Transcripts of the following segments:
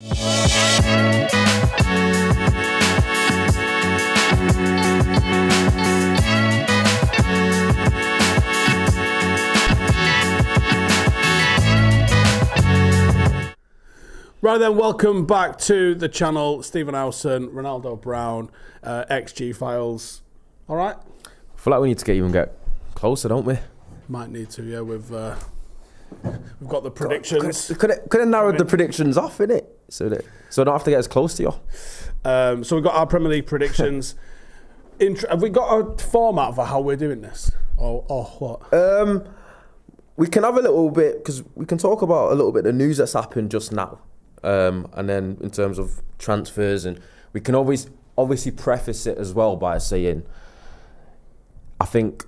Right then, welcome back to the channel. Stephen Howson, Ronaldo Brown, XG Files. All right? I feel like we need to get closer, don't we? Might need to, yeah. We've got the predictions. Could have narrowed the predictions off, innit? So I don't have to get as close to you. So we've got our Premier League predictions. Have we got a format for how we're doing this? Or what? We can have a little bit, because we can talk about a little bit of the news that's happened just now. And then in terms of transfers, and we can always obviously preface it as well by saying, I think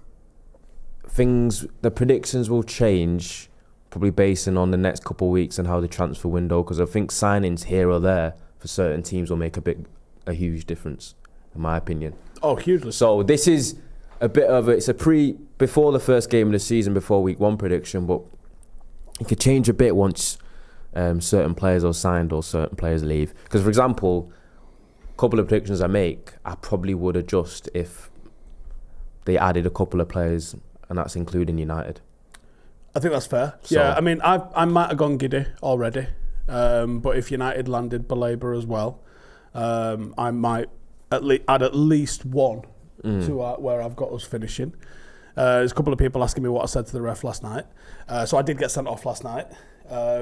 the predictions will change probably basing on the next couple of weeks and how the transfer window, because I think signings here or there for certain teams will make a huge difference, in my opinion. Oh, hugely. So this is a bit of before the first game of the season, before week one prediction, but it could change a bit once certain players are signed or certain players leave. Because, for example, a couple of predictions I make, I probably would adjust if they added a couple of players, and that's including United. I think that's fair. So, yeah, I mean, I might have gone giddy already, but if United landed Baleba as well, I might add at least one to where I've got us finishing. There's a couple of people asking me what I said to the ref last night. So I did get sent off last night.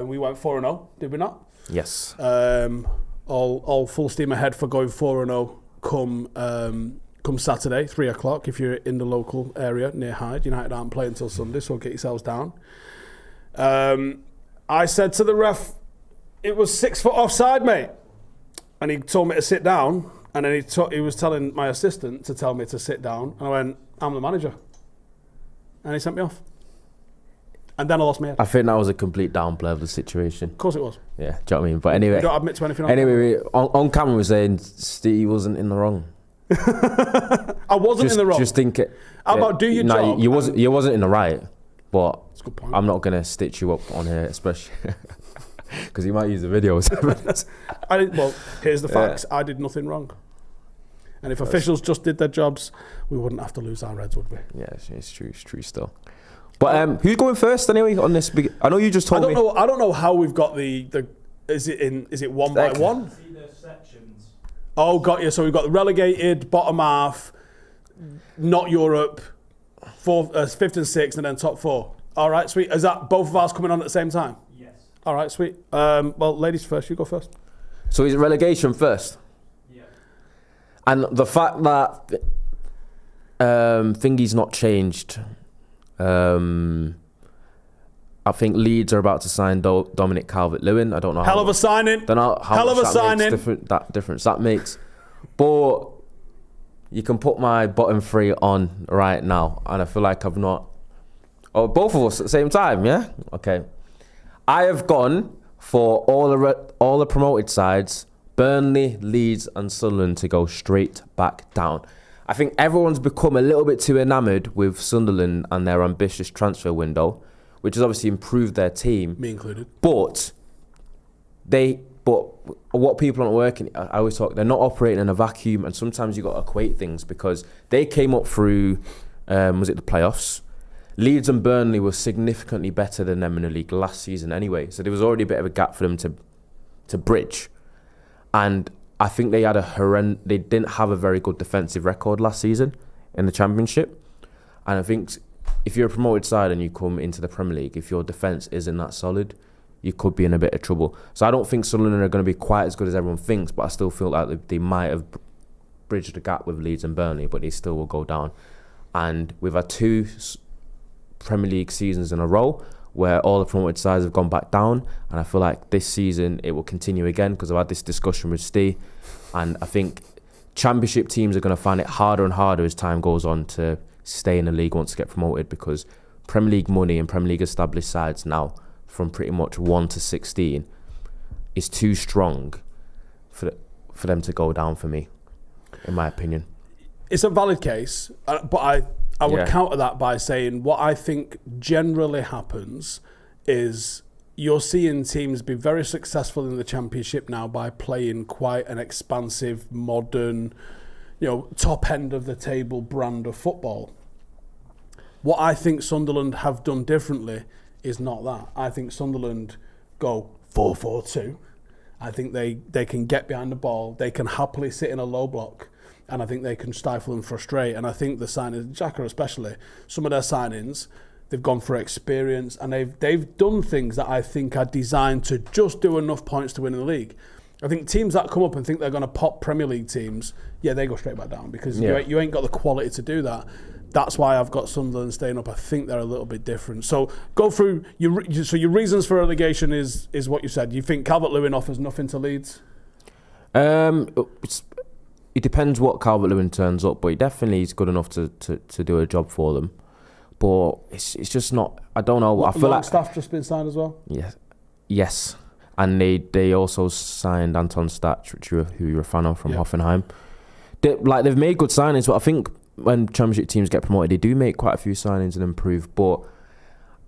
We went 4-0, did we not? Yes. All full steam ahead for going 4-0 come Saturday, 3 o'clock, if you're in the local area near Hyde. United aren't playing until Sunday, so get yourselves down. I said to the ref, it was 6 foot offside, mate. And he told me to sit down, and then he was telling my assistant to tell me to sit down, and I went, I'm the manager. And he sent me off. And then I lost my head. I think that was a complete downplay of the situation. Of course it was. Yeah, do you know what I mean? But anyway. You don't admit to anything. Anyway, on camera we're saying Steve wasn't in the wrong. I wasn't in the wrong. Just think it. How about do your job? You wasn't in the right, but that's a good point. I'm not going to stitch you up on here, especially because you might use the videos. Well, here's the facts. I did nothing wrong. And if officials just did their jobs, we wouldn't have to lose our Reds, would we? Yeah, it's true still. But who's going first anyway on this? I know you just told me. I don't know how we've got the. Is it one by one? See the sections. Oh, got you. So we've got the relegated, bottom half, not Europe, fifth and sixth, and then top four. All right, sweet. Is that both of ours coming on at the same time? Yes. All right, sweet. Well, ladies first. You go first. So is it relegation first? Yeah. And the fact that thingy's not changed. I think Leeds are about to sign Dominic Calvert-Lewin. I don't know. Hell of a signing. Don't know how Hell of a much signing. That difference that makes. But you can put my bottom three on right now, and I feel like I've not. Oh, both of us at the same time, yeah. Okay. I have gone for all the promoted sides, Burnley, Leeds, and Sunderland to go straight back down. I think everyone's become a little bit too enamoured with Sunderland and their ambitious transfer window, which has obviously improved their team. Me included. But what people aren't working, I always talk, they're not operating in a vacuum, and sometimes you got to equate things because they came up through, was it the playoffs? Leeds and Burnley were significantly better than them in the league last season anyway, so there was already a bit of a gap for them to bridge. And I think they didn't have a very good defensive record last season in the Championship. And I think if you're a promoted side and you come into the Premier League, if your defence isn't that solid, you could be in a bit of trouble. So I don't think Sunderland are going to be quite as good as everyone thinks, but I still feel like they might have bridged the gap with Leeds and Burnley, but they still will go down. And we've had 2 Premier League seasons in a row where all the promoted sides have gone back down, and I feel like this season it will continue again because I've had this discussion with Steve, and I think Championship teams are going to find it harder and harder as time goes on to stay in the league once to get promoted, because Premier League money and Premier League established sides now from pretty much 1 to 16 is too strong for them to go down for me, in my opinion. It's a valid case, but I would counter that by saying what I think generally happens is you're seeing teams be very successful in the Championship now by playing quite an expansive, modern, top end of the table brand of football. What I think Sunderland have done differently is not that. I think Sunderland go 4-4-2. I think they can get behind the ball. They can happily sit in a low block. And I think they can stifle and frustrate. And I think the signings, Xhaka especially, some of their signings, they've gone for experience. And they've done things that I think are designed to just do enough points to win the league. I think teams that come up and think they're going to pop Premier League teams, they go straight back down because you ain't got the quality to do that. That's why I've got Sunderland staying up. I think they're a little bit different. So go through your reasons for relegation is what you said. You think Calvert-Lewin offers nothing to Leeds? It depends what Calvert-Lewin turns up, but he definitely is good enough to do a job for them. But it's just not. I don't know. I feel like Longstaff just been signed as well. Yes, and they also signed Anton Stach, who you're a fan of from Hoffenheim. They've made good signings, but I think when Championship teams get promoted, they do make quite a few signings and improve.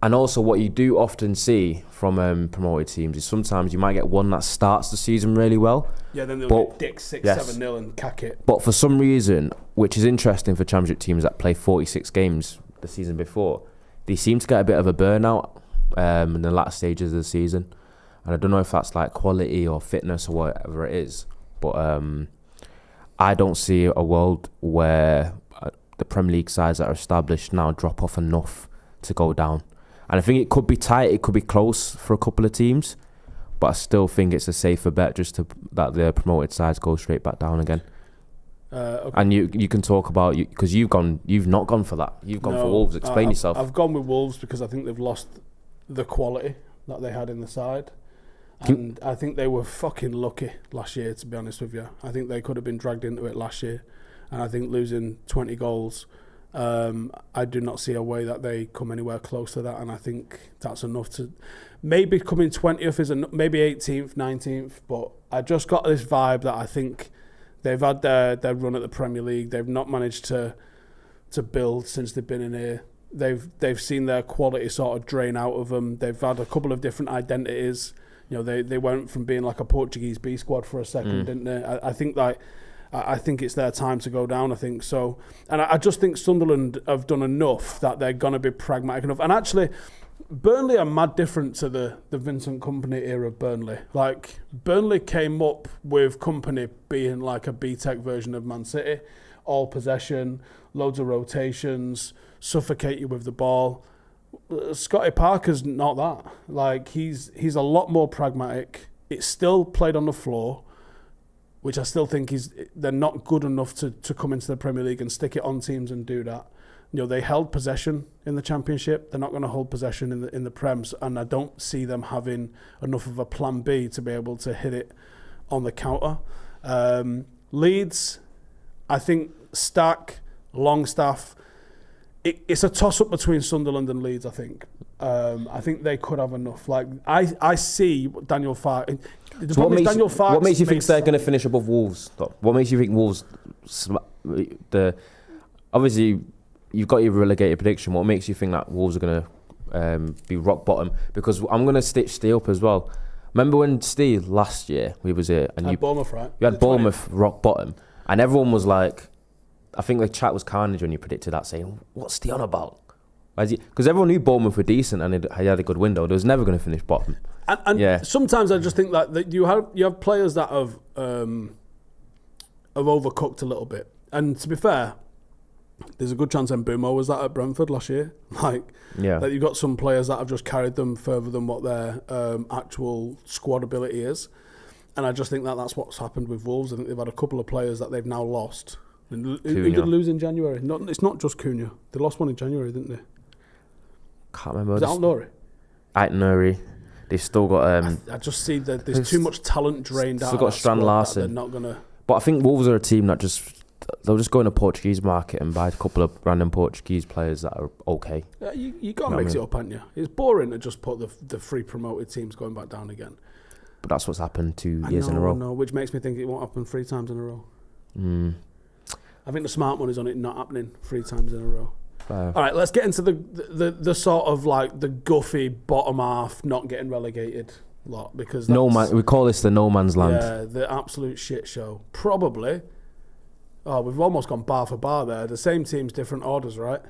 And also what you do often see from promoted teams is sometimes you might get one that starts the season really well. Yeah, then they'll get dick 6-7-0 and cack it. But for some reason, which is interesting for Championship teams that play 46 games the season before, they seem to get a bit of a burnout in the latter stages of the season. And I don't know if that's like quality or fitness or whatever it is. But I don't see a world where the Premier League sides that are established now drop off enough to go down. And I think it could be tight, it could be close for a couple of teams, but I still think it's a safer bet that the promoted sides go straight back down again. Okay. And you can talk about, because you've not gone for that. You've gone for Wolves. Explain yourself. I've gone with Wolves because I think they've lost the quality that they had in the side. And I think they were fucking lucky last year, to be honest with you. I think they could have been dragged into it last year. And I think losing 20 goals, I do not see a way that they come anywhere close to that. And I think that's enough to maybe coming 20th, maybe 18th, 19th. But I just got this vibe that I think they've had their run at the Premier League. They've not managed to build since they've been in here. They've seen their quality sort of drain out of them. They've had a couple of different identities. They went from being like a Portuguese B squad for a second, didn't they? I think it's their time to go down, I think so. And I just think Sunderland have done enough that they're going to be pragmatic enough. And actually, Burnley are mad different to the Vincent Kompany era of Burnley. Like, Burnley came up with Kompany being like a B-Tech version of Man City. All possession, loads of rotations, suffocate you with the ball. Scotty Parker's not that. Like, he's a lot more pragmatic. It's still played on the floor, which I still think they're not good enough to come into the Premier League and stick it on teams and do that. They held possession in the Championship. They're not going to hold possession in the Prems, and I don't see them having enough of a plan B to be able to hit it on the counter. Leeds, I think Stack, Longstaff, it's a toss-up between Sunderland and Leeds, I think. I think they could have enough. Like, I see Daniel Farke. So what makes you think they're going to finish above Wolves, though? What makes you think Wolves... Obviously, you've got your relegated prediction. What makes you think that Wolves are going to be rock bottom? Because I'm going to stitch Steve up as well. Remember when Steve last year, we was here... and you had Bournemouth, right? You had Bournemouth rock bottom. And everyone was like... I think the chat was carnage when you predicted that, saying, what's Steve on about? Because everyone knew Bournemouth were decent and he had a good window. They was never going to finish bottom. And sometimes I just think that you have players that have overcooked a little bit. And to be fair, there's a good chance Mbeumo was that at Brentford last year. That you've got some players that have just carried them further than what their actual squad ability is. And I just think that's what's happened with Wolves. I think they've had a couple of players that they've now lost. Who did lose in January? It's not just Cunha. They lost one in January, didn't they? Can't remember. Is it Al-Nouri? Al-Nouri. They've still got... I just see that there's too much talent drained out. Still got Strand Larsen. They're not going to... But I think Wolves are a team that they'll just go in the Portuguese market and buy a couple of random Portuguese players that are okay. Yeah, you got to mix it up, haven't you? It's boring to just put the free promoted teams going back down again. But that's what's happened 2 years in a row. No, which makes me think it won't happen 3 times in a row. I think the smart money's on it not happening 3 times in a row. 5. All right, let's get into the sort of like the guffy bottom half, not getting relegated lot, because we call this the no man's land. Yeah, the absolute shit show. Probably. Oh, we've almost gone bar for bar there. The same teams, different orders, right?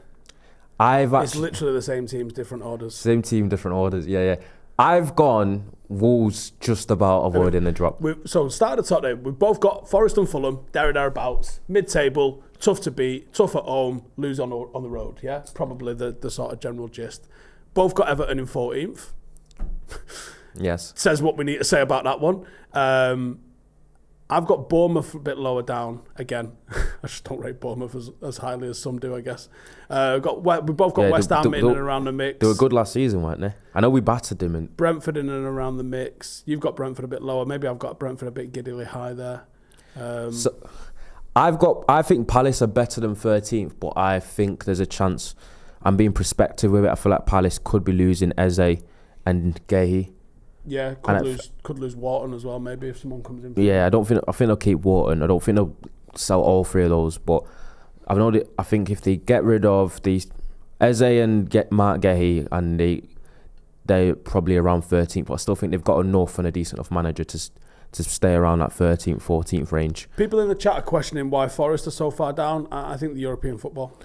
It's literally the same teams, different orders. Same team, different orders. Yeah. I've gone Wolves just about avoiding the drop. So start at the top there. We've both got Forest and Fulham, thereabouts, mid-table, tough to beat, tough at home, lose on the road. Yeah, probably the sort of general gist. Both got Everton in 14th. Yes. Says what we need to say about that one. I've got Bournemouth a bit lower down again. I just don't rate Bournemouth as highly as some do, I guess. We both got West Ham in and around the mix. They were good last season, weren't they? I know we battered them. Brentford in and around the mix. You've got Brentford a bit lower. Maybe I've got Brentford a bit giddily high there. I think Palace are better than 13th, but I think there's a chance. I'm being prospective with it. I feel like Palace could be losing Eze and Gehi. Yeah, could lose Wharton as well, maybe, if someone comes in. Yeah, I think they'll keep Wharton. I don't think they'll sell all 3 of those, but I think if they get rid of these Eze and get Mark Gehi, and they're probably around 13th, but I still think they've got enough and a decent enough manager to stay around that 13th, 14th range. People in the chat are questioning why Forest are so far down. I think the European football.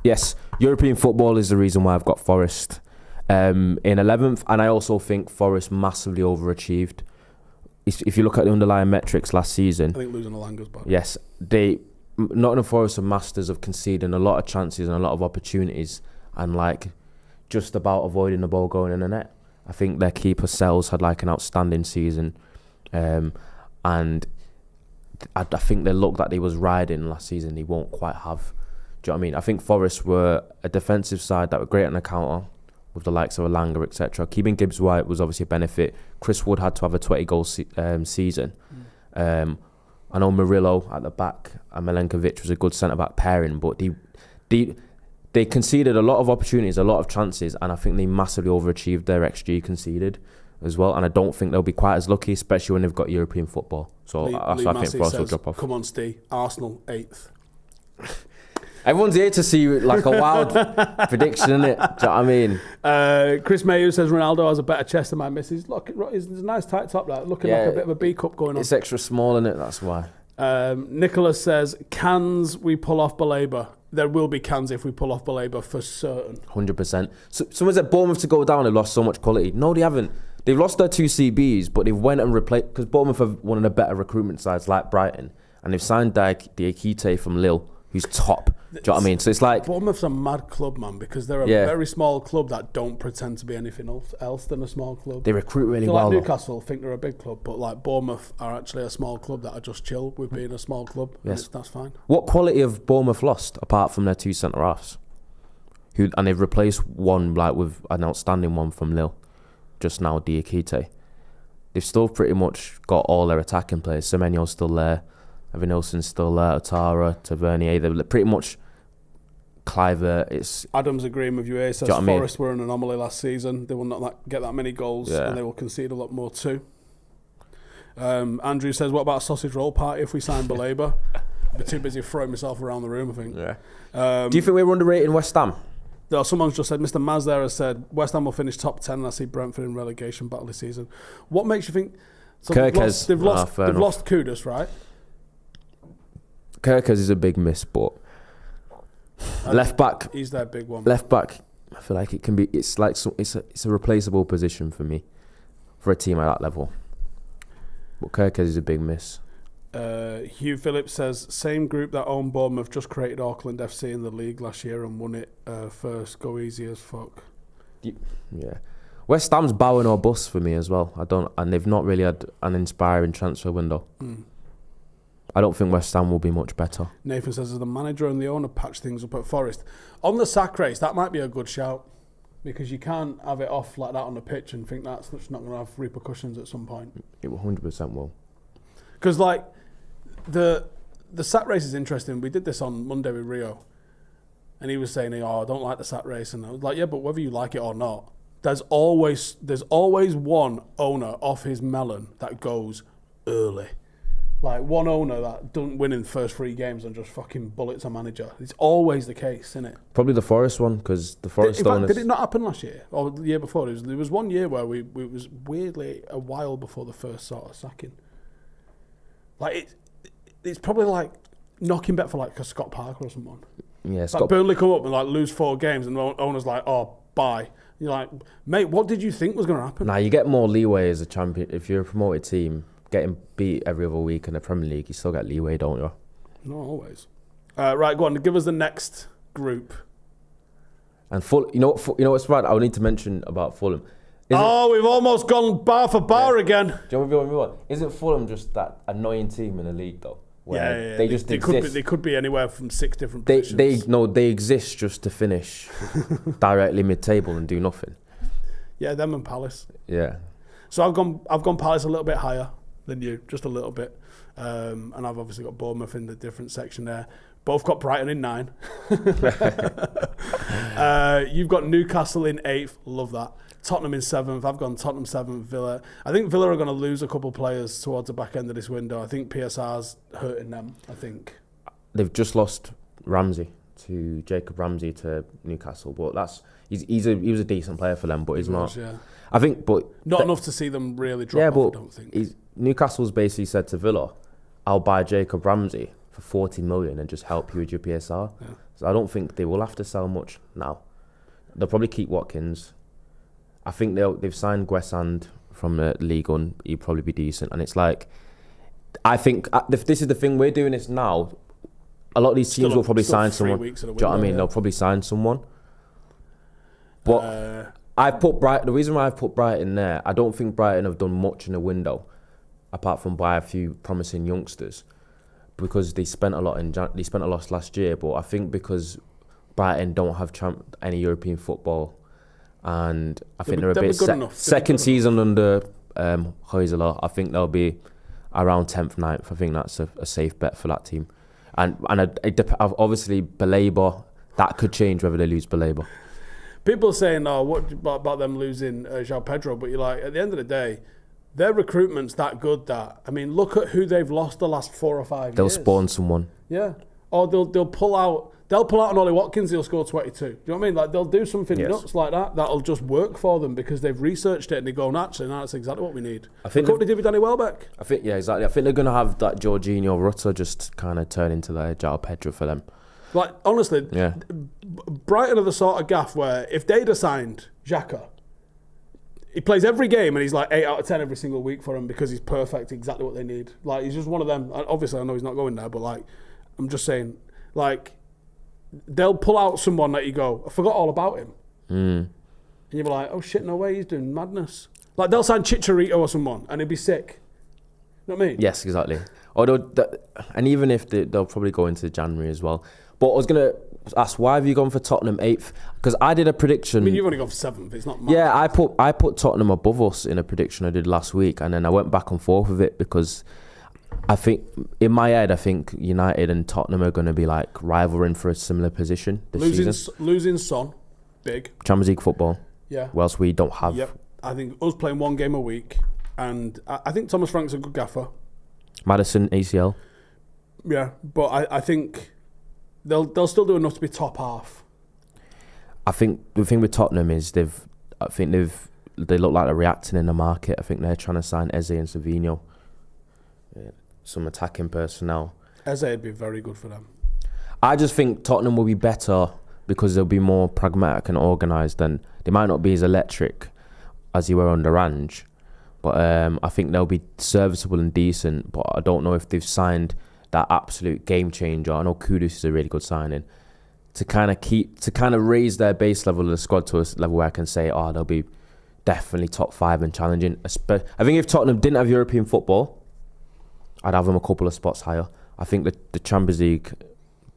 Yes, European football is the reason why I've got Forest in 11th, and I also think Forest massively overachieved. If you look at the underlying metrics last season, I think losing Alanga's bad. Yes, Nottingham Forest are masters of conceding a lot of chances and a lot of opportunities, and like just about avoiding the ball going in the net. I think their keeper Sells had like an outstanding season, and I think the luck that he was riding last season he won't quite have. Do you know what I mean? I think Forest were a defensive side that were great on the counter, with the likes of Alanga, etc. Keeping Gibbs White was obviously a benefit. Chris Wood had to have a 20-goal season. I know Murillo at the back and Milenkovic was a good centre-back pairing, but they conceded a lot of opportunities, a lot of chances, and I think they massively overachieved their XG conceded as well. And I don't think they'll be quite as lucky, especially when they've got European football. So that's why I think Forest will drop off. Come on, Steve. Arsenal 8th. Everyone's here to see like a wild prediction, innit? Do you know what I mean? Chris Mayu says Ronaldo has a better chest than my missus. Look, it's a nice tight top there. Looking like a bit of a B cup going on. It's extra small, innit? That's why. Nicholas says, cans we pull off Belabor. There will be cans if we pull off Belabor for certain. 100%. So, someone said Bournemouth to go down, they've lost so much quality. No, they haven't. They've lost their 2 CBs, but they've went and replaced, because Bournemouth have one of the better recruitment sides like Brighton, and they've signed Diakite from Lille, who's top. Do you know what I mean? So it's like Bournemouth's a mad club, man, because they're a very small club that don't pretend to be anything else than a small club. They recruit really so well. Like Newcastle think they're a big club, but like Bournemouth are actually a small club that are just chill with being a small club. Yes, that's fine. What quality have Bournemouth lost apart from their 2 centre halves? And they've replaced one like with an outstanding one from Lille, just now Diakite. They've still pretty much got all their attacking players. Semenyo's still there. Evanilson's still there, Otara, Tavernier. They're pretty much Cliver. Adam's agreeing with you here. Says Forest were an anomaly last season. They will not get that many goals, and they will concede a lot more too. Andrew says, what about a sausage roll party if we sign Belabor? I'd be too busy throwing myself around the room, I think. Yeah. Do you think we're underrating West Ham? No, someone's just said, Mr. Maz there has said, West Ham will finish top 10 and I see Brentford in relegation battle this season. What makes you think... So they've lost Kudus, right? Kirkers is a big miss, but left back. He's their big one. Left back, I feel like it can be. It's like it's a replaceable position for me, for a team at that level. But Kirkers is a big miss. Hugh Phillips says same group that owned Bournemouth just created Auckland FC in the league last year and won it first. Go easy as fuck. Yeah. West Ham's bowing or bust for me as well. And they've not really had an inspiring transfer window. I don't think West Ham will be much better. Nathan says, as the manager and the owner patch things up at Forest. On the sack race, that might be a good shout, because you can't have it off like that on the pitch and think that's not going to have repercussions at some point. It 100% will. Because like the sack race is interesting. We did this on Monday with Rio, and he was saying, I don't like the sack race. And I was like, yeah, but whether you like it or not, there's always one owner off his melon that goes early. Like one owner that doesn't win in the first 3 games and just fucking bullets a manager. It's always the case, isn't it? Probably the Forest one, because the Forest owners... Did it not happen last year or the year before? There was one year where it was weirdly a while before the first sort of sacking. Like it's probably like knocking bet for like a Scott Parker or someone. Yeah, like Burnley come up and like lose 4 games and the owner's like, oh, bye. And you're like, mate, what did you think was going to happen? Nah, you get more leeway as a champion if you're a promoted team. Getting beat every other week in the Premier League, you still get leeway, don't you? Not always. Right, go on. Give us the next group. And you know what's right? I need to mention about Fulham. We've almost gone bar for bar again. Do you know what? Isn't Fulham just that annoying team in the league though? Where They just exist. They could be anywhere from 6 different positions. They exist just to finish directly mid-table and do nothing. Yeah, them and Palace. Yeah. So I've gone Palace a little bit higher than you, just a little bit, and I've obviously got Bournemouth in the different section there. Both got Brighton in 9. You've got Newcastle in 8th, love that. Tottenham in 7th. I've gone Tottenham 7th, Villa. I think Villa are going to lose a couple players towards the back end of this window. I think PSR's hurting them. I think they've just lost Jacob Ramsey to Newcastle, but he was a decent player for them, but he's not. Yeah. I think, but not enough to see them really drop off, I don't think. Newcastle's basically said to Villa, I'll buy Jacob Ramsey for 40 million and just help you with your PSR. Yeah. So I don't think they will have to sell much now. They'll probably keep Watkins. I think they've signed Guessand from the league on. He'd probably be decent. And it's like, I think this is the thing, we're doing this now. A lot of these teams will probably sign someone. Do you know what I mean? Yeah. They'll probably sign someone. But the reason why I've put Brighton there, I don't think Brighton have done much in the window, apart from buy a few promising youngsters, because they spent a lot last year. But I think because Brighton don't have any European football, and I think they're a bit second season under Heusler, I think they'll be around 10th, 9th. I think that's a safe bet for that team. And obviously Baleba, that could change whether they lose Baleba. People are saying, what about them losing João Pedro? But you're like, at the end of the day, their recruitment's that good that, I mean, look at who they've lost the last 4 or 5 years. They'll spawn someone. Yeah. Or they'll pull out an Ollie Watkins, he'll score 22. Do you know what I mean? Like, they'll do something nuts like that. That'll just work for them because they've researched it and they go, actually, that's exactly what we need. I think what they did with Danny Welbeck. Exactly. I think they're going to have that Jorginho Rutter just kind of turn into their João Pedro for them. Like, honestly, Brighton are the sort of gaff where if they'd have signed Xhaka, he plays every game and he's like 8 out of 10 every single week for them because he's perfect, exactly what they need. Like, he's just one of them. Obviously, I know he's not going there, but like, I'm just saying, like, they'll pull out someone that you go, I forgot all about him. And you'll be like, oh shit, no way, he's doing madness. Like, they'll sign Chicharito or someone and he'd be sick. You know what I mean? Yes, exactly. And even if they'll probably go into January as well. But I was going to ask, why have you gone for Tottenham 8th? Because I did a prediction. I mean, you've only gone for 7th. It's not much. Yeah, I put Tottenham above us in a prediction I did last week, and then I went back and forth with it because I think, in my head, I think United and Tottenham are going to be like rivaling for a similar position this season. Losing Son, big. Champions League football. Yeah. Whilst we don't have. Yep. I think us playing 1 game a week, and I think Thomas Frank's a good gaffer. Madison, ACL. Yeah, but I think they'll still do enough to be top half. I think the thing with Tottenham is they look like they're reacting in the market. I think they're trying to sign Eze and Savinho. Some attacking personnel. Eze would be very good for them. I just think Tottenham will be better because they'll be more pragmatic and organised, and they might not be as electric as you were under Ange, but I think they'll be serviceable and decent. But I don't know if they've signed that absolute game changer. I know Kudus is a really good signing to kind of raise their base level of the squad to a level where I can say, they'll be definitely top 5 and challenging. I think if Tottenham didn't have European football, I'd have them a couple of spots higher. I think the Champions League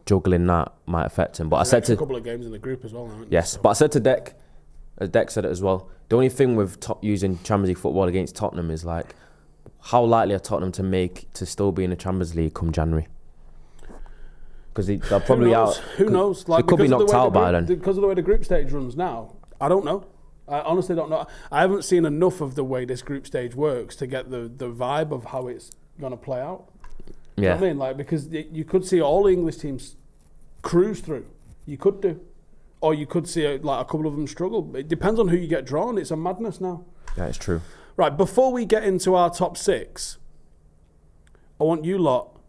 juggling that might affect him. But I said a couple of games in the group as well. Yes, but I said to Dec, as Dec said it as well, the only thing with using Champions League football against Tottenham is like, how likely are Tottenham to still be in the Champions League come January? Because they'll probably out. Who knows? Like, they could be knocked out by then. Because of the way the group stage runs now, I don't know. I honestly don't know. I haven't seen enough of the way this group stage works to get the vibe of how it's going to play out. You know what I mean? Like, because you could see all the English teams cruise through. You could do. Or you could see like a couple of them struggle. It depends on who you get drawn. It's a madness now. Yeah, it's true. Right, before we get into our top 6, I want you lot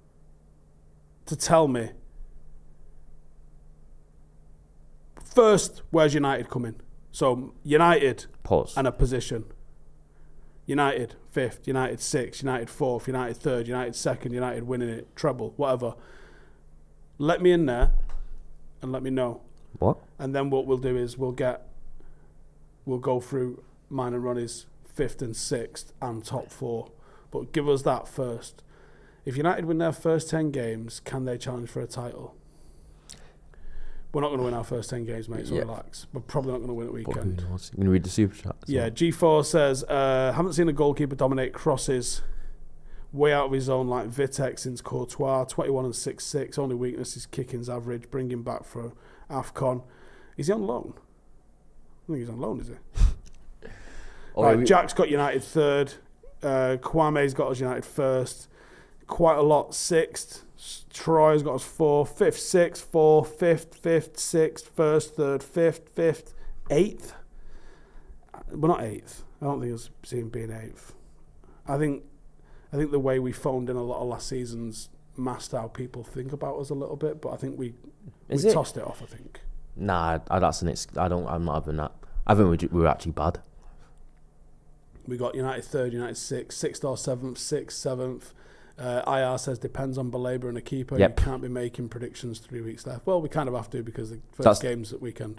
to tell me, first, where's United coming? So, United and a position. United 5th, United 6th, United 4th, United 3rd, United 2nd, United winning it, treble, whatever. Let me in there and let me know. What? And then what we'll do is we'll go through mine and Ronnie's 5th and 6th and top 4. But give us that first. If United win their first 10 games, can they challenge for a title? We're not going to win our first 10 games, mate, so relax. We're probably not going to win at weekend. Who knows? You going to read the super chat? Yeah, G4 says, haven't seen a goalkeeper dominate crosses way out of his zone like Vitek since Courtois. 21 and 6'6". Only weakness is kicking's average. Bring him back for AFCON. Is he on loan? I think he's on loan, is he? Right, Jack's got United 3rd. Kwame's got us United 1st. Quite a lot 6th. Troy's got us 4th, 5th, 6th, 4th, 5th, 5th, 6th, 1st, 3rd, 5th, 5th, 8th. We're not 8th. I don't think I was seeing being 8th. I think the way we phoned in a lot of last season's masked how people think about us a little bit, but I think we tossed it off, I think. Nah, that's an I'm not having that. I think we were actually bad. We got United 3rd, United 6th, 6th or 7th, 6th, 7th. IR says depends on Belabor and a keeper. Yep. You can't be making predictions 3 weeks left. Well, we kind of have to because the first game's at weekend.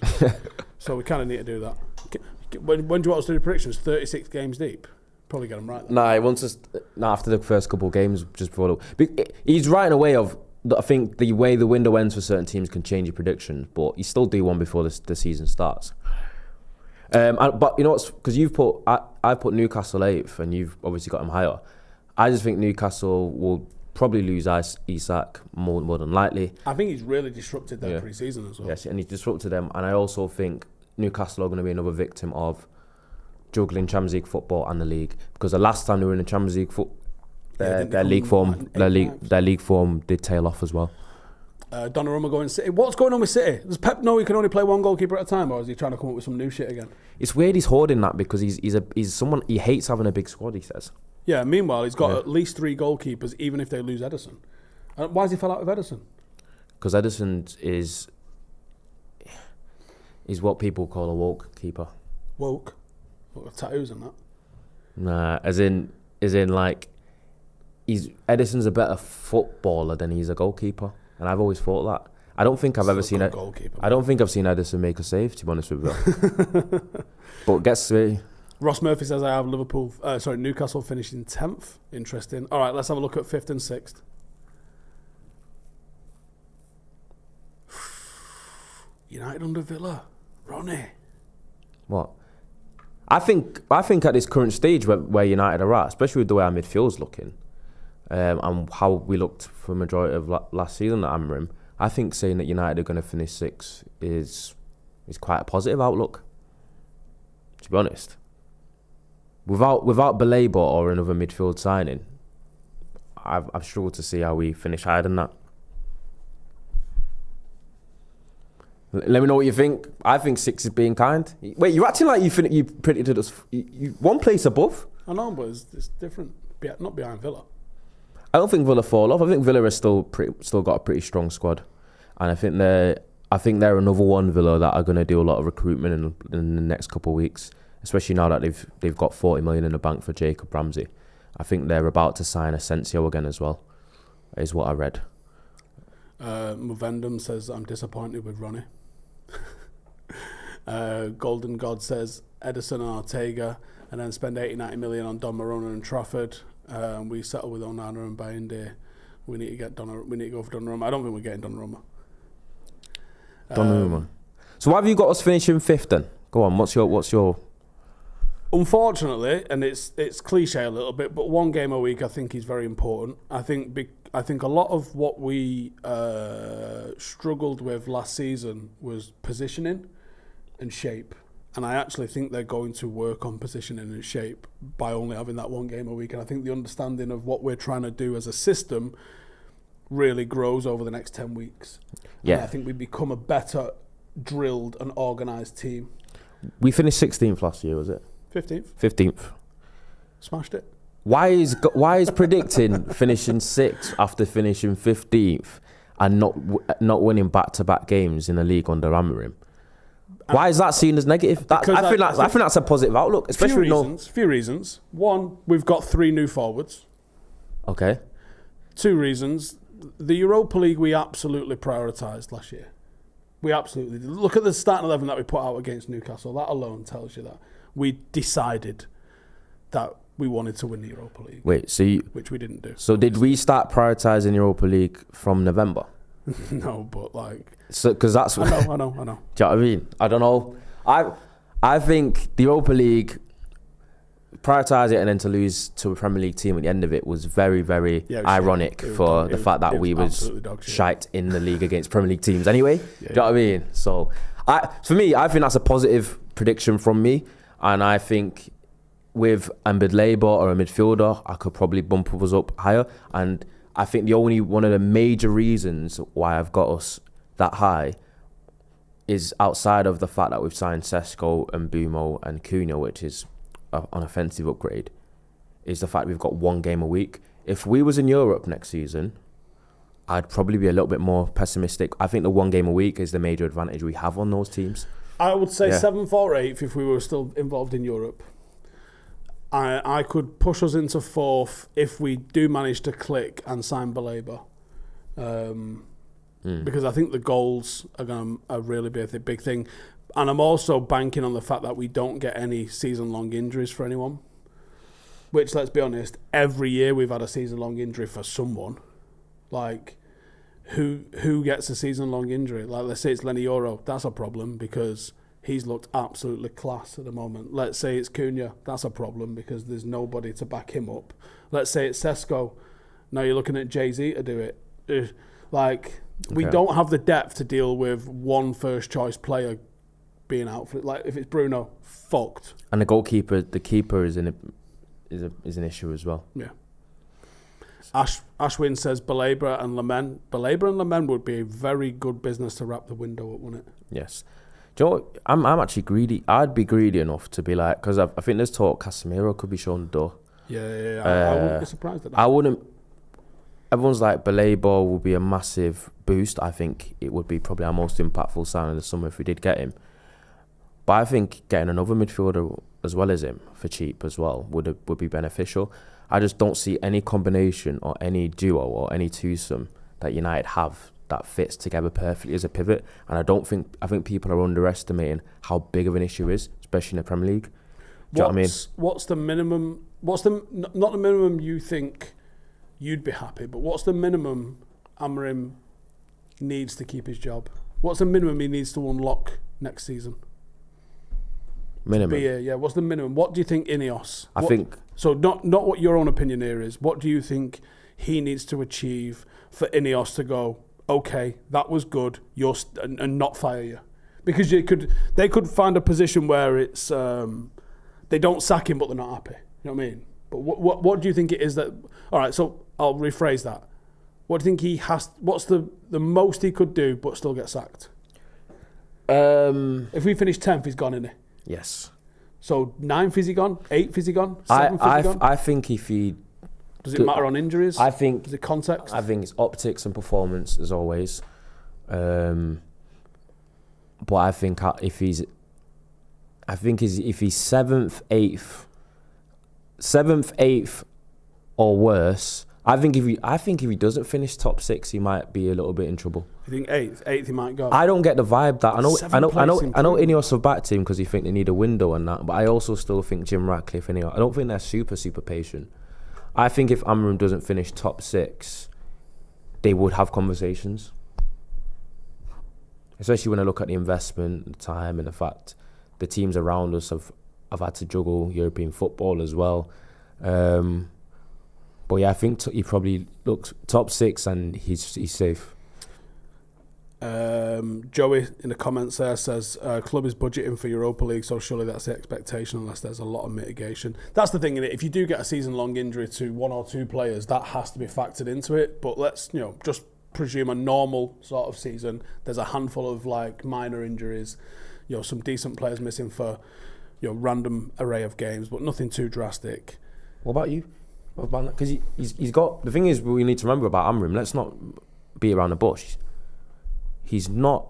So we kind of need to do that. When do you want us to do predictions? 36 games deep? Probably get them right. Nah, he wants us after the first couple of games, just before he's right in a way of. I think the way the window ends for certain teams can change your predictions, but you still do one before the season starts. But you know what's, because I've put Newcastle 8th and you've obviously got them higher. I just think Newcastle will probably lose Isak more than likely. I think he's really disrupted their pre-season as well. Yes, and he's disrupted them, and I also think Newcastle are going to be another victim of juggling Champions League football and the league, because the last time they were in the Champions League their league form did tail off as well. Donnarumma going City. What's going on with City? Does Pep know he can only play one goalkeeper at a time, or is he trying to come up with some new shit again? It's weird he's hoarding that because he's someone, he hates having a big squad, he says. Yeah, meanwhile, he's got at least 3 goalkeepers, even if they lose Ederson. Why has he fell out with Ederson? Because Ederson is what people call a woke keeper. Woke? What, tattoos and that? Nah, as in like, Ederson's a better footballer than he's a goalkeeper, and I've always thought that. I don't think I've ever seen it. I don't think I've seen Ederson make a save, to be honest with you. But guess Ross Murphy says I have Newcastle finishing 10th. Interesting. All right, let's have a look at 5th and 6th. United under Villa. Ronnie. What? I think at this current stage where United are at, especially with the way our midfield's looking, and how we looked for a majority of last season at Amorim, I think saying that United are going to finish 6th is quite a positive outlook, to be honest. Without Belabor or another midfield signing, I've struggled to see how we finish higher than that. Let me know what you think. I think 6 is being kind. Wait, you're acting like you predicted us you one place above? I know, but it's different. Not behind Villa. I don't think Villa fall off. I think Villa has still got a pretty strong squad, and I think they're another one, Villa, that are going to do a lot of recruitment in the next couple of weeks. Especially now that they've got 40 million in the bank for Jacob Ramsey. I think they're about to sign Asensio again as well, is what I read. Movendum says, I'm disappointed with Ronnie. Golden God says, Ederson and Ortega, and then spend 80-90 million on Donnarumma and Trafford. We settle with Onana and Bayende. We need to go for Donnarumma. I don't think we're getting Donnarumma. So why have you got us finishing 5th then? Go on, what's your... Unfortunately, and it's cliche a little bit, but 1 game a week I think is very important. I think a lot of what we struggled with last season was positioning and shape, and I actually think they're going to work on positioning and shape by only having that 1 game a week. And I think the understanding of what we're trying to do as a system really grows over the next 10 weeks. Yeah. And I think we become a better drilled and organised team. We finished 16th last year, was it? 15th. 15th. Smashed it. Why is predicting finishing 6th after finishing 15th and not winning back-to-back games in the league under Amorim? Why is that seen as negative? I think that's a positive outlook, especially few reasons. One, we've got 3 new forwards. Okay. 2 reasons. The Europa League we absolutely prioritised last year. We absolutely did. Look at the starting 11 that we put out against Newcastle. That alone tells you that we decided that we wanted to win the Europa League. Which we didn't do. So did we start prioritising Europa League from November? No, but like... So, because that's... I know. Do you know what I mean? I don't know. I think the Europa League, prioritise it and then to lose to a Premier League team at the end of it was very, very ironic for the fact that we was shite in the league against Premier League teams anyway. Do you know what I mean? So, for me, I think that's a positive prediction from me. And I think with a mid-labour or a midfielder, I could probably bump us up higher. And I think one of the major reasons why I've got us that high is outside of the fact that we've signed Sesko and Bumo and Cunha, which is an offensive upgrade, is the fact we've got 1 game a week. If we was in Europe next season, I'd probably be a little bit more pessimistic. I think the 1 game a week is the major advantage we have on those teams. I would say 7th or 8th if we were still involved in Europe. I could push us into 4th if we do manage to click and sign Baleba. Because I think the goals are going to really be a big thing. And I'm also banking on the fact that we don't get any season-long injuries for anyone. Which, let's be honest, every year we've had a season-long injury for someone. Like, who gets a season-long injury? Like, let's say it's Lenny Yoro. That's a problem because he's looked absolutely class at the moment. Let's say it's Cunha. That's a problem because there's nobody to back him up. Let's say it's Sesko. Now you're looking at Jay-Z to do it. We don't have the depth to deal with one first-choice player being out for it. Like, if it's Bruno, fucked. And the keeper is an issue as well. Yeah. Ashwin says Baleba and Lemon. Baleba and Lemon would be a very good business to wrap the window up, wouldn't it? Yes. Do you know what? I'm actually greedy. I'd be greedy enough to be like, because I think there's talk Casemiro could be shown the door. Yeah. I wouldn't be surprised at that. I wouldn't. Everyone's like, Baleba will be a massive boost. I think it would be probably our most impactful sign of the summer if we did get him. But I think getting another midfielder as well as him for cheap as well would be beneficial. I just don't see any combination or any duo or any twosome that United have that fits together perfectly as a pivot. And I think people are underestimating how big of an issue it is, especially in the Premier League. Do you know what I mean? What's the minimum? Not the minimum you think you'd be happy, but what's the minimum Amorim needs to keep his job? What's the minimum he needs to unlock next season? Minimum. What's the minimum? What do you think Ineos? I think so. Not what your own opinion here is. What do you think he needs to achieve for Ineos to go, okay, that was good, and not fire you? Because they could find a position where it's they don't sack him, but they're not happy. You know what I mean? But what do you think it is that? All right, so I'll rephrase that. What do you think he has? What's the most he could do, but still get sacked? If we finish 10th, he's gone, isn't he? Yes. So 9th is he gone? 8th is he gone? 7th is he gone? I think if he... Does it matter on injuries? I think... Is it context? I think it's optics and performance as always. But I think if he's 7th, 8th or worse, I think if he doesn't finish top 6, he might be a little bit in trouble. You think 8th? 8th he might go. I don't get the vibe that I know Ineos have backed him because he think they need a window and that, but I also still think Jim Ratcliffe and I don't think they're super patient. I think if Amorim doesn't finish top 6, they would have conversations. Especially when I look at the investment, the time, and the fact the teams around us have had to juggle European football as well. But yeah, I think he probably looks top 6 and he's safe. Joey in the comments there says club is budgeting for Europa League, so surely that's the expectation unless there's a lot of mitigation. That's the thing, innit? If you do get a season-long injury to one or two players, that has to be factored into it. But let's just presume a normal sort of season. There's a handful of like minor injuries, some decent players missing for random array of games, but nothing too drastic. What about you? Because he's got, the thing is, we need to remember about Amrim. Let's not beat around the bush. He's not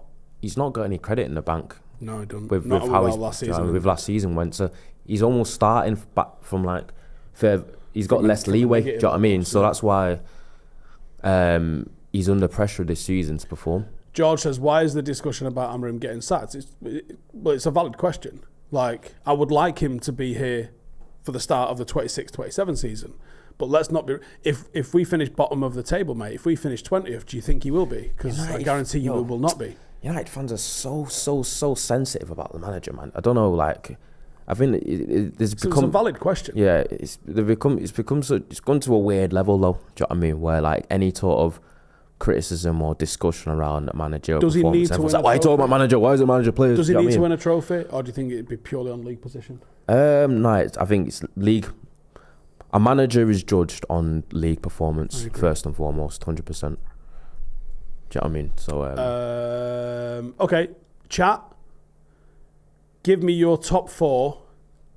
got any credit in the bank. No, he doesn't. With how last season went. So he's almost starting back from like he's got less leeway. Do you know what I mean? So that's why he's under pressure this season to perform. George says, why is the discussion about Amrim getting sacked? It's a valid question. Like, I would like him to be here for the start of the 26-27 season. But let's not be... If we finish bottom of the table, mate, if we finish 20th, do you think he will be? Because I guarantee you we will not be. United fans are so sensitive about the manager, man. I don't know, like... I think it's become... It's a valid question. Yeah, it's gone to a weird level, though. Do you know what I mean? Where, like, any sort of criticism or discussion around the manager... Does he need to win like, why are you talking about manager? Why is the manager players? Does he need to win a trophy? Or do you think it'd be purely on league position? No, I think it's league... A manager is judged on league performance first and foremost, 100%. Do you know what I mean? So, okay, chat. Give me your top 4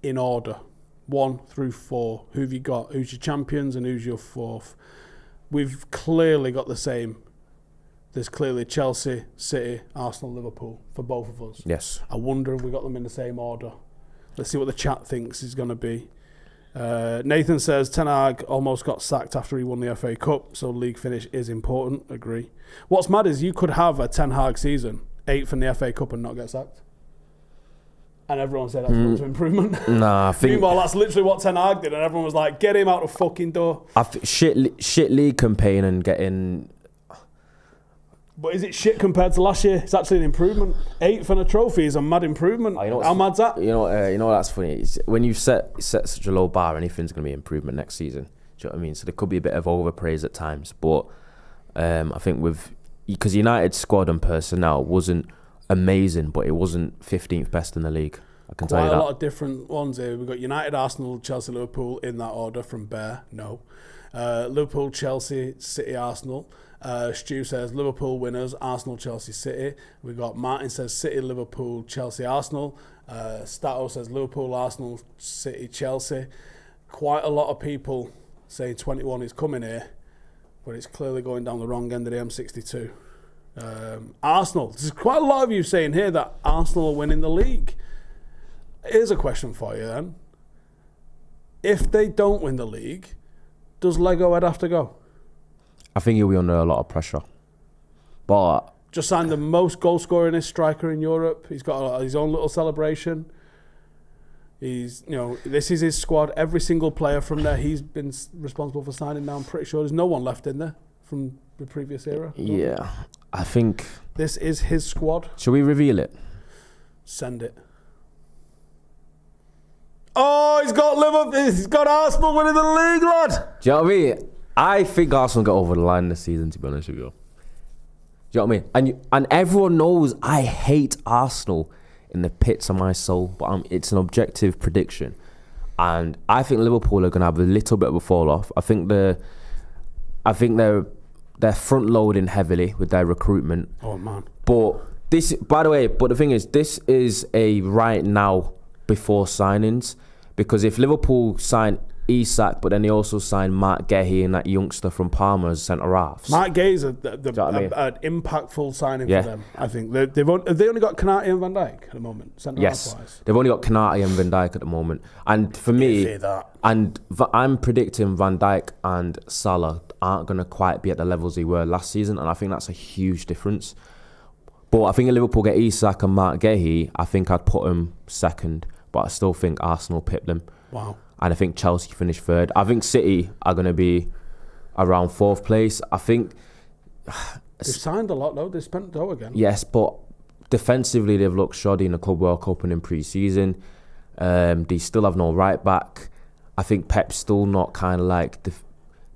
in order, 1 through 4. Who have you got? Who's your champions and who's your 4th? We've clearly got the same. There's clearly Chelsea, City, Arsenal, Liverpool for both of us. Yes. I wonder if we got them in the same order. Let's see what the chat thinks is going to be. Nathan says Ten Hag almost got sacked after he won the FA Cup, so league finish is important. Agree. What's mad is you could have a Ten Hag season, 8th in the FA Cup and not get sacked. And everyone said that's room to improvement. Nah, I think... Meanwhile, that's literally what Ten Hag did, and everyone was like, get him out the fucking door. Shit league campaign and getting... But is it shit compared to last year? It's actually an improvement. 8th and a trophy is a mad improvement. How mad's that? You know that's funny. It's when you set such a low bar, anything's going to be improvement next season. Do you know what I mean? So there could be a bit of overpraise at times, but I think because United's squad and personnel wasn't amazing, but it wasn't 15th best in the league. I can tell you that. Quite a lot of different ones here. We've got United, Arsenal, Chelsea, Liverpool in that order from Bear. No. Liverpool, Chelsea, City, Arsenal. Stu says Liverpool winners, Arsenal, Chelsea, City. We got Martin says City, Liverpool, Chelsea, Arsenal. Stato says Liverpool, Arsenal, City, Chelsea. Quite a lot of people saying 21 is coming here, but it's clearly going down the wrong end of the M62. Arsenal. There's quite a lot of you saying here that Arsenal are winning the league. Here's a question for you then. If they don't win the league, does Lego Ed have to go? I think he'll be under a lot of pressure. But... Just signed the most goal-scoringest striker in Europe. He's got his own little celebration. This is his squad. Every single player from there, he's been responsible for signing now. I'm pretty sure there's no one left in there from the previous era. Yeah, I think... This is his squad. Shall we reveal it? Send it. Oh, he's got Liverpool. He's got Arsenal winning the league, lad. Do you know what I mean? I think Arsenal got over the line this season, to be honest with you. Do you know what I mean? And everyone knows I hate Arsenal in the pits of my soul, but it's an objective prediction. And I think Liverpool are going to have a little bit of a fall off. I think they're front loading heavily with their recruitment. Oh man! But the thing is, this is a right now before signings, because if Liverpool sign Isak, but then they also signed Matt Gahey and that youngster from Parma as centre halves. Matt Gahey's an impactful signing for them. I think they've only got Konate and Van Dijk at the moment. Yes, they've only got Konate and Van Dijk at the moment. And for me, I'm predicting Van Dijk and Salah aren't going to quite be at the levels they were last season, and I think that's a huge difference. But I think if Liverpool get Isak and Matt Gahey, I think I'd put them second, but I still think Arsenal pip them. Wow. And I think Chelsea finish third. I think City are going to be around 4th place. I think... They've signed a lot, though. They've spent dough again. Yes, but defensively, they've looked shoddy in the Club World Cup and in pre-season. They still have no right back. I think Pep's still not kind of like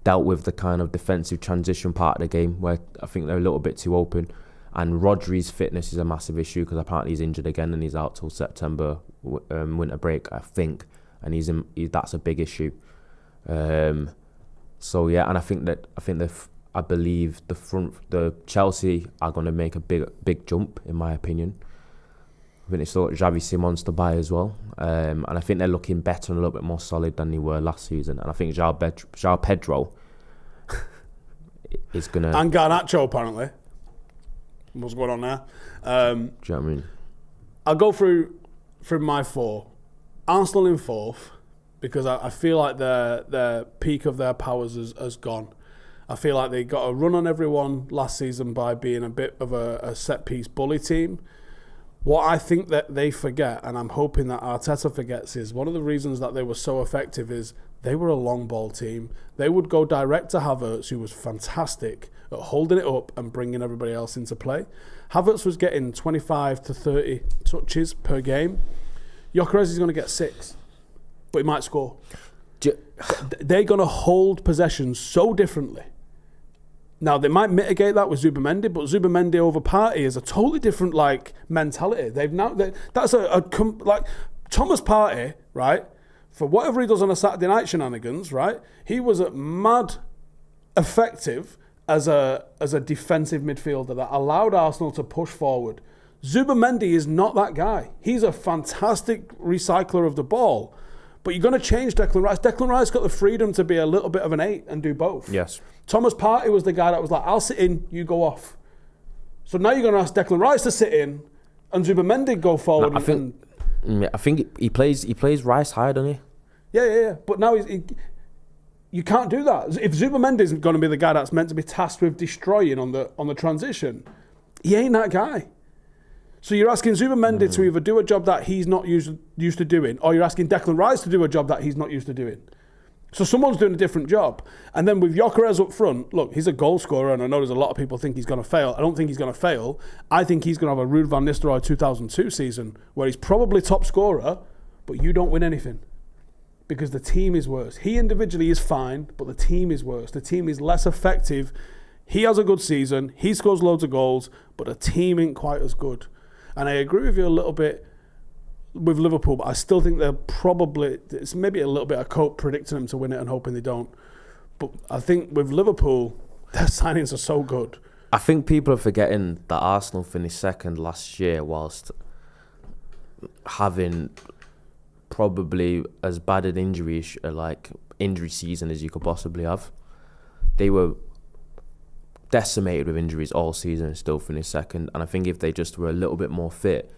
dealt with the kind of defensive transition part of the game, where I think they're a little bit too open. And Rodri's fitness is a massive issue because apparently he's injured again and he's out till September winter break, I think, and that's a big issue. So yeah, and I believe the Chelsea are going to make a big jump, in my opinion. I think it's Xavi Simons to buy as well, and I think they're looking better and a little bit more solid than they were last season. And I think João Pedro is gonna, and Garnacho apparently. What's going on there? Do you know what I mean? I'll go through my 4. Arsenal in 4th because I feel like their peak of their powers has gone. I feel like they got a run on everyone last season by being a bit of a set-piece bully team. What I think that they forget, and I'm hoping that Arteta forgets, is one of the reasons that they were so effective is they were a long ball team. They would go direct to Havertz, who was fantastic at holding it up and bringing everybody else into play. Havertz was getting 25 to 30 touches per game. Gyökeres is going to get 6, but he might score. They're going to hold possession so differently. Now, they might mitigate that with Zubamendi, but Zubamendi over Partey is a totally different mentality. That's like Thomas Partey, right? For whatever he does on a Saturday night shenanigans, right? He was mad effective as a defensive midfielder that allowed Arsenal to push forward. Zubamendi is not that guy. He's a fantastic recycler of the ball. But you're going to change Declan Rice. Declan Rice got the freedom to be a little bit of an 8 and do both. Yes. Thomas Partey was the guy that was like, I'll sit in, you go off. So now you're going to ask Declan Rice to sit in and Zubamendi go forward. No, I think he plays Rice high, doesn't he? Yeah. But now you can't do that. If Zubamendi is going to be the guy that's meant to be tasked with destroying on the transition, he ain't that guy. So you're asking Zubamendi to either do a job that he's not used to doing, or you're asking Declan Rice to do a job that he's not used to doing. So someone's doing a different job. And then with Gyökeres up front, look, he's a goal scorer, and I know there's a lot of people think he's going to fail. I don't think he's going to fail. I think he's going to have a Ruud van Nistelrooy 2002 season where he's probably top scorer, but you don't win anything because the team is worse. He individually is fine, but the team is worse. The team is less effective. He has a good season. He scores loads of goals, but the team ain't quite as good. And I agree with you a little bit with Liverpool, but I still think it's maybe a little bit of cope predicting them to win it and hoping they don't. But I think with Liverpool, their signings are so good. I think people are forgetting that Arsenal finished second last year whilst having probably as bad an injury season as you could possibly have. They were decimated with injuries all season and still finished second. And I think if they just were a little bit more fit,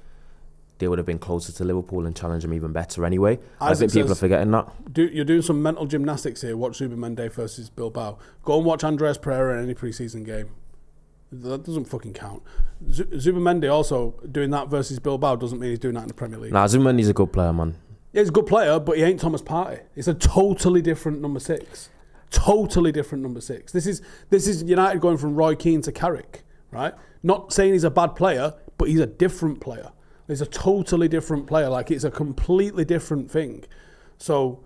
they would have been closer to Liverpool and challenged them even better anyway. I think people are forgetting that. You're doing some mental gymnastics here. Watch Zubamendi versus Bilbao. Go and watch Andreas Pereira in any pre-season game. That doesn't fucking count. Zubamendi also doing that versus Bilbao doesn't mean he's doing that in the Premier League. Nah, Zubamendi's a good player, man. Yeah, he's a good player, but he ain't Thomas Partey. It's a totally different number 6. Totally different number 6. This is United going from Roy Keane to Carrick, right? Not saying he's a bad player, but he's a different player. He's a totally different player. Like, it's a completely different thing. So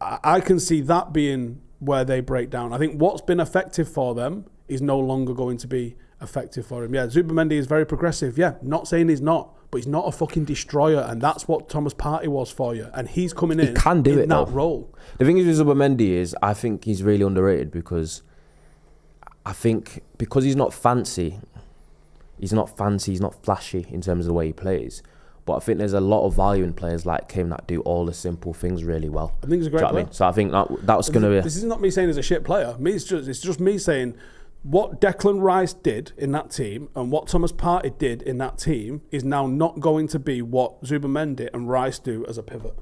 I can see that being where they break down. I think what's been effective for them is no longer going to be effective for him. Yeah, Zubamendi is very progressive. Yeah, not saying he's not, but he's not a fucking destroyer, and that's what Thomas Partey was for you. And he's coming in that role. The thing is with Zubamendi is I think he's really underrated because he's not fancy. He's not flashy in terms of the way he plays. But I think there's a lot of value in players like him that do all the simple things really well. I think he's a great player. So I think that's going to be... This is not me saying he's a shit player. It's just me saying what Declan Rice did in that team and what Thomas Partey did in that team is now not going to be what Zubamendi and Rice do as a pivot.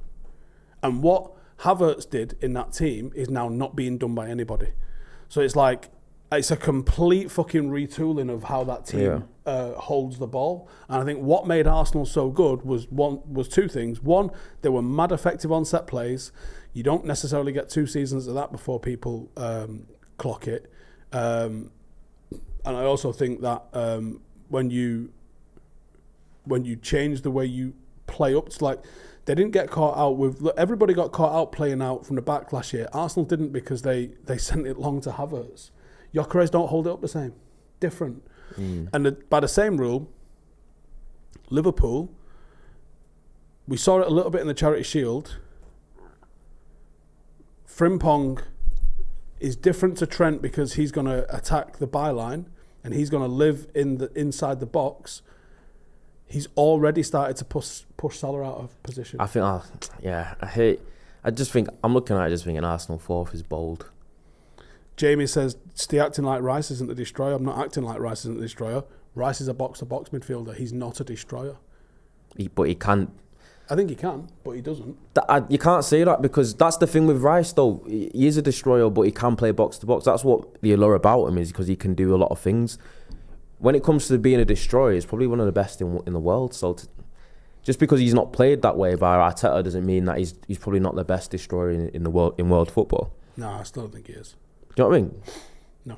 And what Havertz did in that team is now not being done by anybody. So it's like... It's a complete fucking retooling of how that team holds the ball. And I think what made Arsenal so good was two things. One, they were mad effective on set plays. You don't necessarily get 2 seasons of that before people clock it. And I also think that when you change the way you play up, it's like they didn't get caught out with... Everybody got caught out playing out from the back last year. Arsenal didn't because they sent it long to Havertz. Gyökeres don't hold it up the same. Different. And by the same rule, Liverpool, we saw it a little bit in the Charity Shield. Frimpong is different to Trent because he's going to attack the byline and he's going to live inside the box. He's already started to push Salah out of position. I think, I'm looking at it just thinking Arsenal 4th is bold. Jamie says, stay acting like Rice isn't the destroyer. I'm not acting like Rice isn't the destroyer. Rice is a box-to-box midfielder. He's not a destroyer. But he can. I think he can, but he doesn't. You can't say that because that's the thing with Rice, though. He is a destroyer, but he can play box-to-box. That's what the allure about him is, because he can do a lot of things. When it comes to being a destroyer, he's probably one of the best in the world. So just because he's not played that way by Arteta doesn't mean that he's probably not the best destroyer in the world in world football. No, I still don't think he is. Do you know what I mean? No.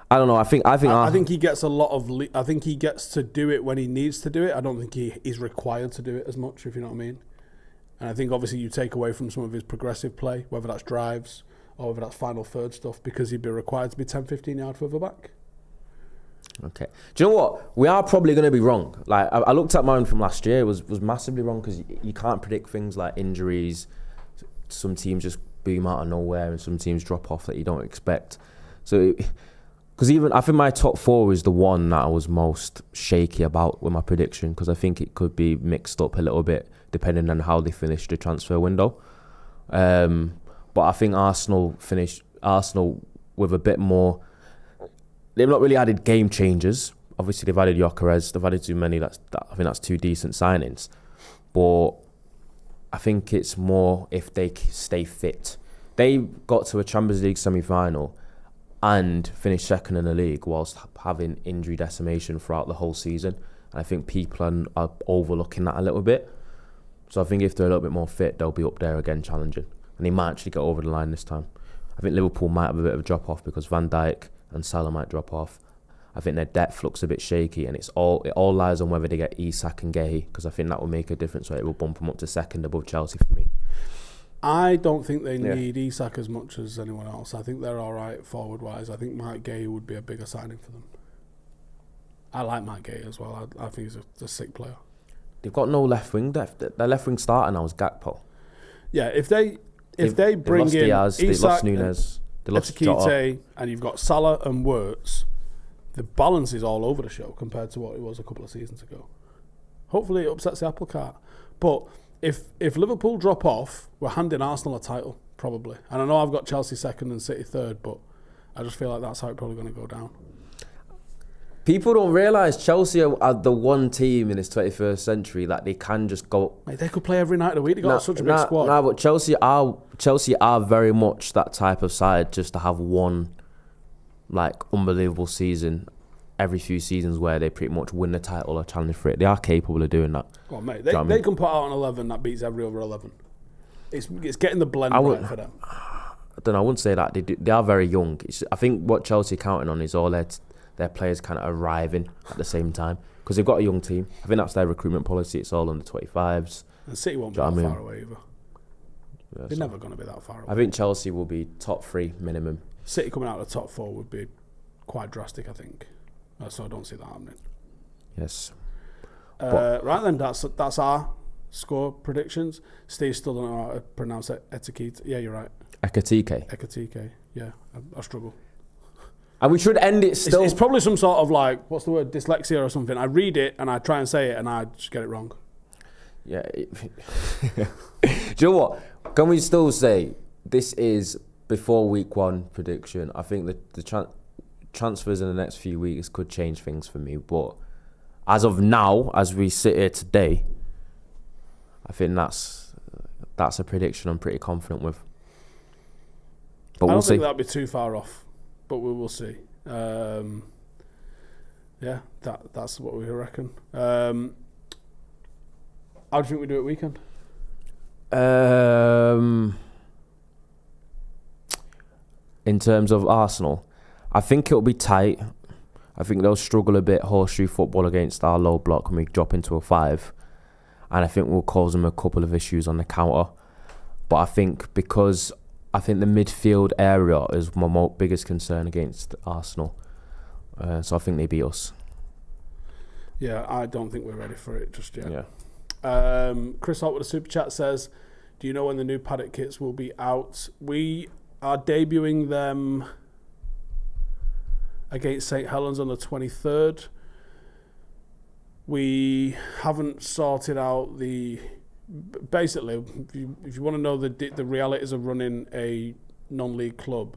I don't know. I think he gets a lot of. I think he gets to do it when he needs to do it. I don't think he's required to do it as much, if you know what I mean. And I think obviously you take away from some of his progressive play, whether that's drives or whether that's final third stuff, because he'd be required to be 10, 15 yards further back. Okay. Do you know what? We are probably going to be wrong. Like I looked at mine from last year. It was massively wrong because you can't predict things like injuries. Some teams just boom out of nowhere and some teams drop off that you don't expect. So, because even I think my top 4 is the one that I was most shaky about with my prediction, because I think it could be mixed up a little bit depending on how they finish the transfer window. But I think Arsenal with a bit more. They've not really added game changers. Obviously, they've added Gyökeres. They've added too many. I think that's 2 decent signings. But I think it's more if they stay fit. They got to a Champions League semi-final and finished second in the league whilst having injury decimation throughout the whole season. And I think people are overlooking that a little bit. So I think if they're a little bit more fit, they'll be up there again challenging. And they might actually get over the line this time. I think Liverpool might have a bit of a drop-off because Van Dijk and Salah might drop off. I think their depth looks a bit shaky, and it all lies on whether they get Isak and Gay, because I think that will make a difference. Where it will bump them up to second above Chelsea for me. I don't think they need Isak as much as anyone else. I think they're all right forward-wise. I think Mike Gay would be a bigger signing for them. I like Mike Gay as well. I think he's a sick player. They've got no left wing depth. Their left wing starter now is Gakpo. Yeah, if they bring in Diaz, Isak, they lost Nunes, they lost Jota, and you've got Salah and Wirtz, the balance is all over the show compared to what it was a couple of seasons ago. Hopefully it upsets the apple cart. But if Liverpool drop off, we're handing Arsenal a title, probably. And I know I've got Chelsea second and City third, but I just feel like that's how it's probably going to go down. People don't realise Chelsea are the one team in this 21st century that they can just go. Mate, they could play every night of the week. They got such a big squad. No, but Chelsea are very much that type of side, just to have one unbelievable season every few seasons where they pretty much win the title or challenge for it. They are capable of doing that. Oh mate, they can put out an 11 that beats every other 11. It's getting the blend right for them. I don't know. I wouldn't say that. They are very young. I think what Chelsea are counting on is all their players kind of arriving at the same time, because they've got a young team. I think that's their recruitment policy. It's all under 25s. And City won't be that far away either. Yeah, they're never going to be that far away. I think Chelsea will be top 3 minimum. City coming out of the top 4 would be quite drastic, I think. So I don't see that happening. Yes. Right then, that's our score predictions. Steve still don't know how to pronounce it. Ekitike. Yeah, you're right. Ekitike. Yeah, I struggle. And we should end it still. It's probably some sort of what's the word, dyslexia or something. I read it and I try and say it and I just get it wrong. Yeah. Do you know what? Can we still say this is before week 1 prediction? I think that the transfers in the next few weeks could change things for me. But as of now, as we sit here today, I think that's a prediction I'm pretty confident with. But I don't think that'd be too far off. But we will see. Yeah, that's what we reckon. How do you think we do it weekend? In terms of Arsenal, I think it'll be tight. I think they'll struggle a bit horseshoe football against our low block when we drop into a 5. And I think we'll cause them a couple of issues on the counter. But I think the midfield area is my biggest concern against Arsenal. So I think they beat us. Yeah, I don't think we're ready for it just yet. Yeah. Chris Holt with a super chat says, do you know when the new paddock kits will be out? We are debuting them against St Helens on the 23rd. We haven't sorted out the... Basically, if you want to know the realities of running a non-league club,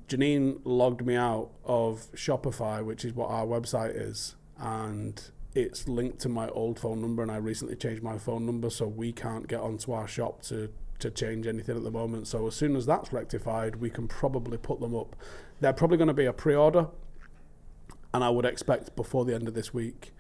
Janine logged me out of Shopify, which is what our website is, and it's linked to my old phone number, and I recently changed my phone number, so we can't get onto our shop to change anything at the moment. So as soon as that's rectified, we can probably put them up. They're probably going to be a pre-order, and I would expect before the end of this week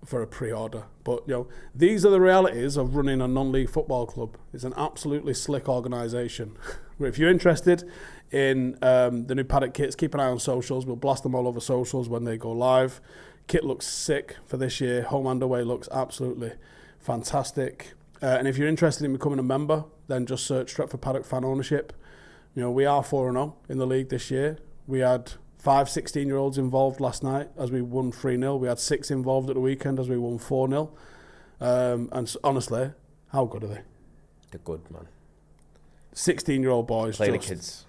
for a pre-order. But these are the realities of running a non-league football club. It's an absolutely slick organisation. If you're interested in the new paddock kits, keep an eye on socials. We'll blast them all over socials when they go live. Kit looks sick for this year. Home and away looks absolutely fantastic. And if you're interested in becoming a member, then just search Stretford Paddock Fan Ownership. We are 4-0 in the league this year. We had 5 16-year-olds involved last night as we won 3-0. We had 6 involved at the weekend as we won 4-0. And honestly, how good are they? They're good, man. 16-year-old boys. Play the kids.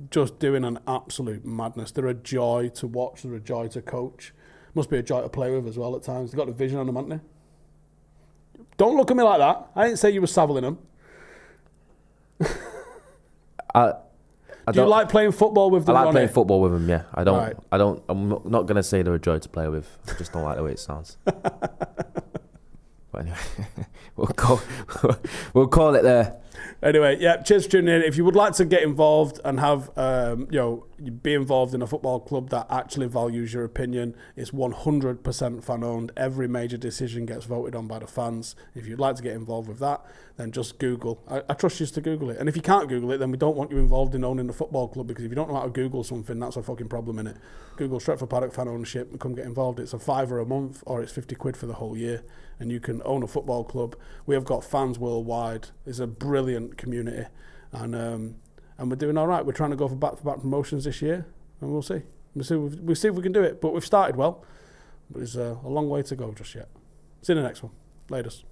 Just doing an absolute madness. They're a joy to watch. They're a joy to coach. Must be a joy to play with as well at times. They've got a vision on them, haven't they? Don't look at me like that. I didn't say you were saddling them. Do you like playing football with them? I like playing football with them, yeah. I'm not going to say they're a joy to play with. I just don't like the way it sounds. But anyway, we'll call it there. Anyway, yeah, cheers for tuning in. If you would like to get involved and have, be involved in a football club that actually values your opinion, it's 100% fan-owned. Every major decision gets voted on by the fans. If you'd like to get involved with that, then just Google. I trust you to Google it. And if you can't Google it, then we don't want you involved in owning a football club, because if you don't know how to Google something, that's a fucking problem, innit? Google Stretford Paddock Fan Ownership and come get involved. It's a £5 a month, or it's 50 quid for the whole year, and you can own a football club. We have got fans worldwide. It's a brilliant community, and we're doing all right. We're trying to go for back-to-back promotions this year, and we'll see. We'll see if we can do it. But we've started well, but there's a long way to go just yet. See you in the next one. Laters.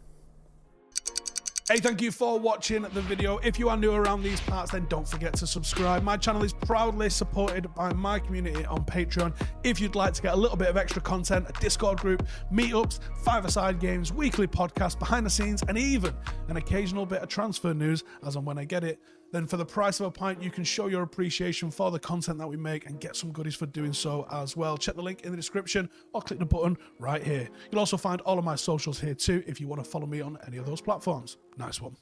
Hey, thank you for watching the video. If you are new around these parts, then don't forget to subscribe. My channel is proudly supported by my community on Patreon. If you'd like to get a little bit of extra content, a Discord group, meetups, five-a-side games, weekly podcasts, behind the scenes, and even an occasional bit of transfer news as and when I get it, then for the price of a pint, you can show your appreciation for the content that we make and get some goodies for doing so as well. Check the link in the description or click the button right here. You'll also find all of my socials here too if you want to follow me on any of those platforms. Nice one.